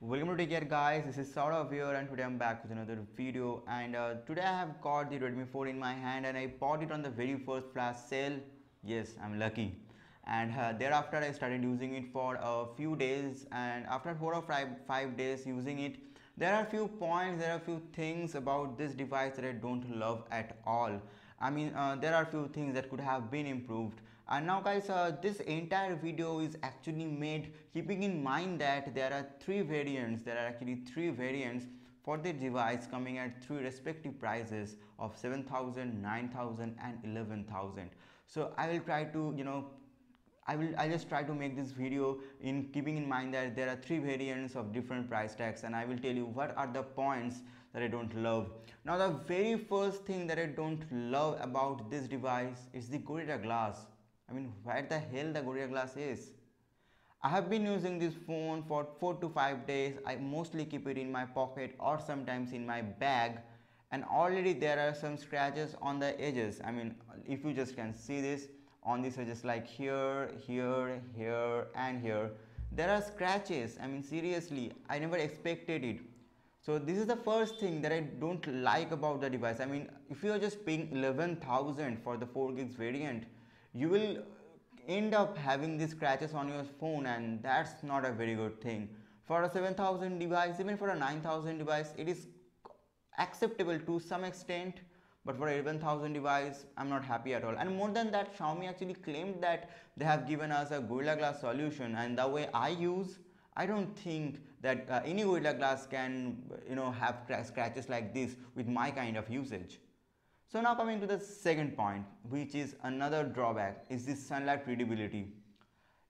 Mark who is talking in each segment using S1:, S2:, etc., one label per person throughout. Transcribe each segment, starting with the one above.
S1: Welcome to TechYard guys, this is Saurav here and today I'm back with another video and today I have got the Redmi 4 in my hand and I bought it on the very first flash sale. Yes, I'm lucky. And thereafter I started using it for a few days, and after 4 or 5 days using it, there are a few points, there are a few things about this device that I don't love at all. There are a few things that could have been improved. And now guys, this entire video is actually made keeping in mind that there are actually three variants for the device coming at three respective prices of 7,000, 9,000 and 11,000. So I will try to I just try to make this video in keeping in mind that there are three variants of different price tags, and I will tell you what are the points that I don't love. Now the very first thing that I don't love about this device is the Gorilla Glass. Where the hell the Gorilla Glass is? I have been using this phone for 4 to 5 days. I mostly keep it in my pocket or sometimes in my bag, and already there are some scratches on the edges. If you just can see this on these edges, like here, here, here and here, there are scratches. Seriously, I never expected it. So this is the first thing that I don't like about the device. If you are just paying 11,000 for the 4 gigs variant, you will end up having these scratches on your phone, and that's not a very good thing. For a 7,000 device, even for a 9,000 device, it is acceptable to some extent, but for a 11,000 device, I'm not happy at all. And more than that, Xiaomi actually claimed that they have given us a Gorilla Glass solution, and the way I don't think that any Gorilla Glass can have scratches like this with my kind of usage. So now coming to the second point, which is another drawback, is this sunlight readability.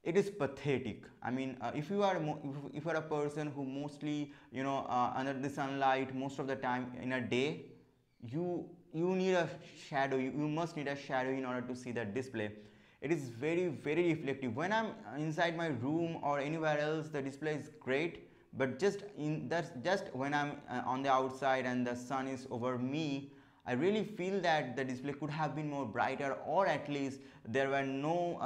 S1: It is pathetic. If you are a person who mostly under the sunlight most of the time in a day, you need a shadow. You must need a shadow in order to see the display. It is very reflective. When I'm inside my room or anywhere else, the display is great. But just when I'm on the outside and the sun is over me, I really feel that the display could have been more brighter, or at least there were no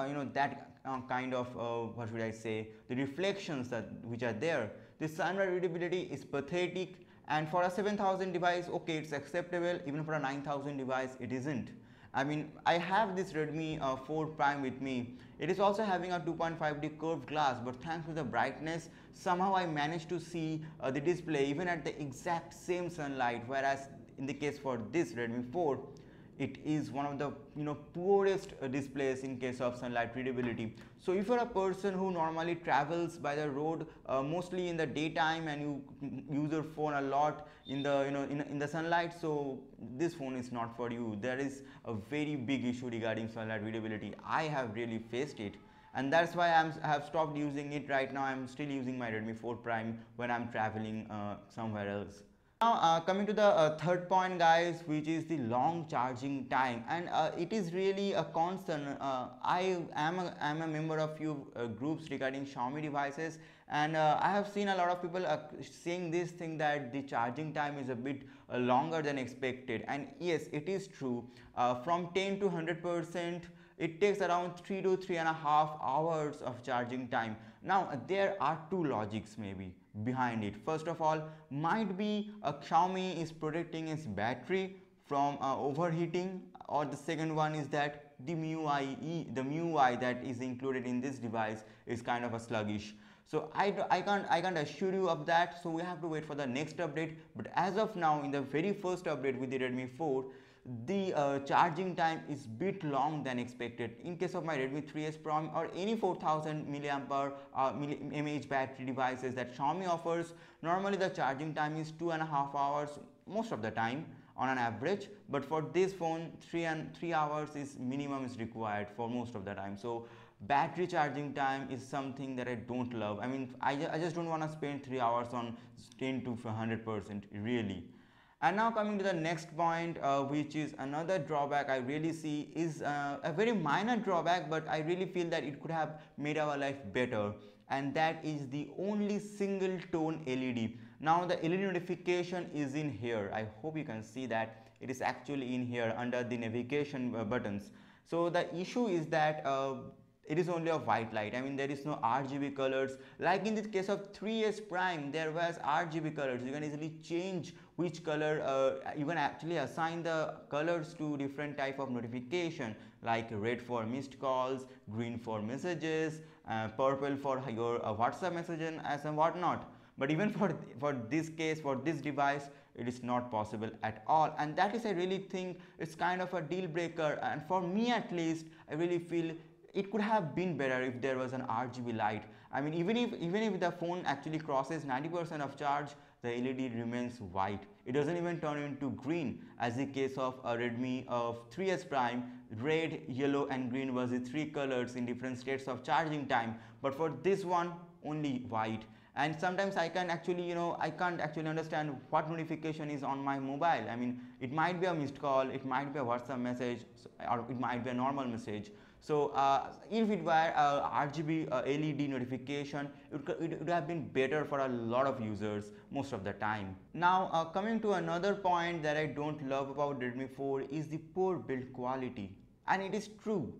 S1: kind of what should I say, the reflections which are there. The sunlight readability is pathetic, and for a 7,000 device, okay, it's acceptable. Even for a 9,000 device, it isn't. I have this Redmi 4 Prime with me. It is also having a 2.5D curved glass, but thanks to the brightness, somehow I managed to see the display even at the exact same sunlight, whereas in the case for this Redmi 4, it is one of the poorest displays in case of sunlight readability. So if you're a person who normally travels by the road mostly in the daytime, and you use your phone a lot in the in the sunlight, so this phone is not for you. There is a very big issue regarding sunlight readability. I have really faced it, and that's why I have stopped using it. Right now I'm still using my Redmi 4 Prime when I'm traveling somewhere else. Now coming to the third point guys, which is the long charging time, and it is really a concern. I am a member of few groups regarding Xiaomi devices, and I have seen a lot of people saying this thing that the charging time is a bit longer than expected. And yes, it is true. From 10 to 100%, it takes around 3 to 3.5 hours of charging time. Now there are two logics maybe behind it. First of all, might be Xiaomi is protecting its battery from overheating, or the second one is that the MIUI that is included in this device is kind of a sluggish. So I can't assure you of that, so we have to wait for the next update. But as of now, in the very first update with the Redmi 4, the charging time is bit long than expected. In case of my Redmi 3S Pro or any 4000 mAh battery devices that Xiaomi offers, normally the charging time is 2.5 hours most of the time on an average, but for this phone 3 hours is minimum is required for most of the time. So battery charging time is something that I don't love. I just don't want to spend 3 hours on 10 to 100% really. And now coming to the next point, which is another drawback I really see, is a very minor drawback, but I really feel that it could have made our life better, and that is the only single tone LED. Now the LED notification is in here. I hope you can see that it is actually in here under the navigation buttons. So the issue is that it is only a white light. I mean, there is no RGB colors. Like in the case of 3S Prime, there was RGB colors. You can easily change which color, you can actually assign the colors to different type of notification, like red for missed calls, green for messages, purple for your WhatsApp messaging and whatnot. But even for this case, for this device, it is not possible at all, and that is, I really think, it's kind of a deal breaker. And for me at least, I really feel it could have been better if there was an RGB light. I mean, even if the phone actually crosses 90% of charge, the LED remains white. It doesn't even turn into green, as the case of a Redmi of 3S Prime. Red, yellow and green was the three colors in different states of charging time, but for this one, only white. And sometimes I can actually, I can't actually understand what notification is on my mobile. I mean, it might be a missed call, it might be a WhatsApp message, or it might be a normal message. So if it were RGB LED notification, it would have been better for a lot of users most of the time. Now coming to another point that I don't love about Redmi 4 is the poor build quality, and it is true.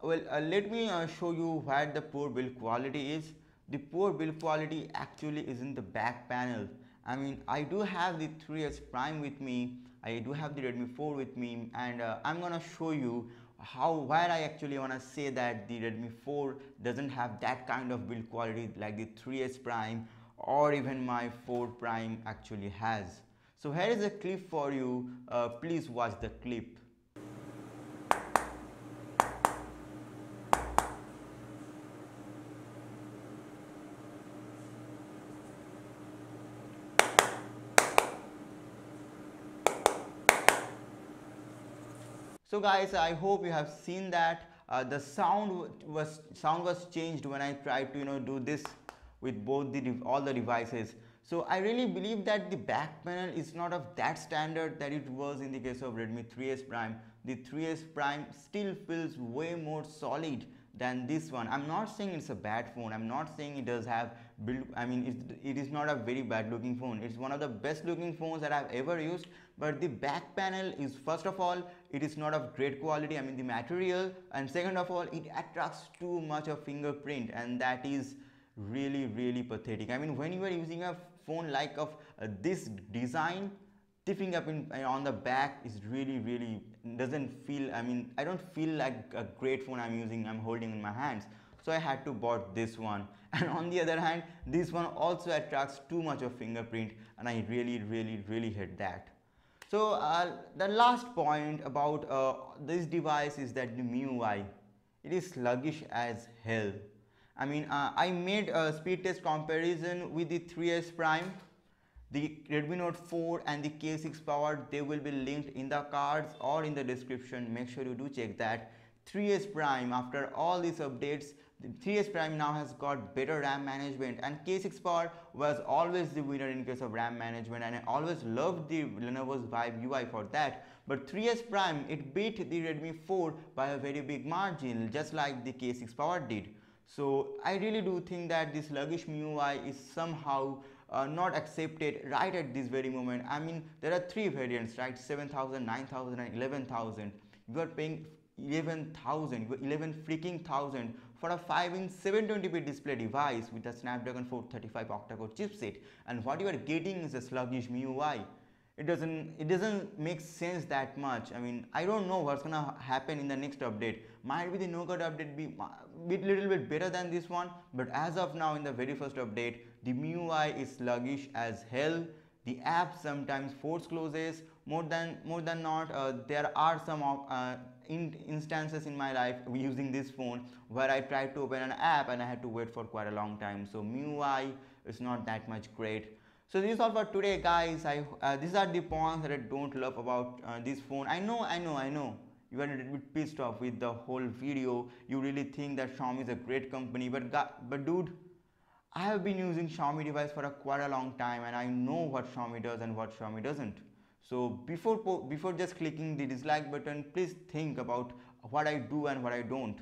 S1: Well, let me show you where the poor build quality is. The poor build quality actually is in the back panel. I mean, I do have the 3S Prime with me, I do have the Redmi 4 with me, and I'm gonna show you where I actually wanna say that the Redmi 4 doesn't have that kind of build quality like the 3S Prime or even my 4 Prime actually has. So here is a clip for you. Please watch the clip. So guys, I hope you have seen that the sound was changed when I tried to do this with both all the devices. So I really believe that the back panel is not of that standard that it was in the case of Redmi 3S Prime. The 3S Prime still feels way more solid than this one. I'm not saying it's a bad phone. I'm not saying it does have build. I mean, it is not a very bad looking phone. It's one of the best looking phones that I've ever used. But the back panel is, first of all, it is not of great quality. I mean, the material, and second of all, it attracts too much of fingerprint, and that is really pathetic. I mean, when you are using a phone like of this design, the fingerprint on the back is really doesn't feel, I mean, I don't feel like a great phone I'm holding in my hands. So I had to bought this one. And on the other hand, this one also attracts too much of fingerprint, and I really hate that. So the last point about this device is that the MIUI, it is sluggish as hell. I mean, I made a speed test comparison with the 3S Prime. The Redmi Note 4 and the K6 Power, they will be linked in the cards or in the description. Make sure you do check that. 3S Prime, after all these updates, the 3S Prime now has got better RAM management, and K6 Power was always the winner in case of RAM management, and I always loved the Lenovo's Vibe UI for that. But 3S Prime, it beat the Redmi 4 by a very big margin, just like the K6 Power did. So I really do think that this sluggish MIUI is somehow not accepted right at this very moment. I mean, there are three variants, right? 7,000, 9,000 and 11,000. You are paying 11,000, 11 freaking thousand for a 5-inch 720p display device with a Snapdragon 435 octa-core chipset, and what you are getting is a sluggish MIUI. It doesn't make sense that much. I mean, I don't know what's gonna happen in the next update. Might be the no-code update be little bit better than this one, but as of now, in the very first update, the MIUI is sluggish as hell. The app sometimes force closes more than not. There are some instances in my life using this phone where I tried to open an app and I had to wait for quite a long time. So MIUI is not that much great. So this is all for today, guys. These are the points that I don't love about this phone. I know you are a little bit pissed off with the whole video. You really think that Xiaomi is a great company, but dude, I have been using Xiaomi device for quite a long time, and I know what Xiaomi does and what Xiaomi doesn't. So before just clicking the dislike button, please think about what I do and what I don't.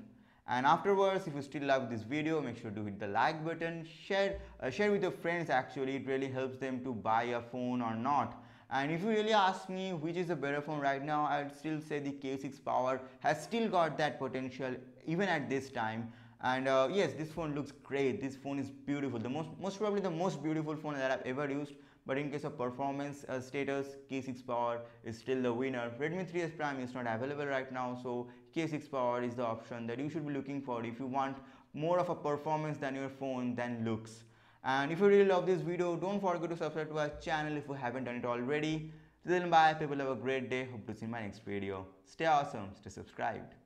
S1: And afterwards, if you still love this video, make sure to hit the like button, share with your friends. Actually, it really helps them to buy a phone or not. And if you really ask me which is a better phone right now, I'd still say the K6 Power has still got that potential even at this time. And yes, this phone looks great. This phone is beautiful, the most probably the most beautiful phone that I've ever used. But in case of performance status, K6 power is still the winner. Redmi 3S Prime is not available right now, so K6 power is the option that you should be looking for if you want more of a performance than your phone than looks. And if you really love this video, don't forget to subscribe to our channel if you haven't done it already. Till then, bye people, have a great day. Hope to see you in my next video. Stay awesome, stay subscribed.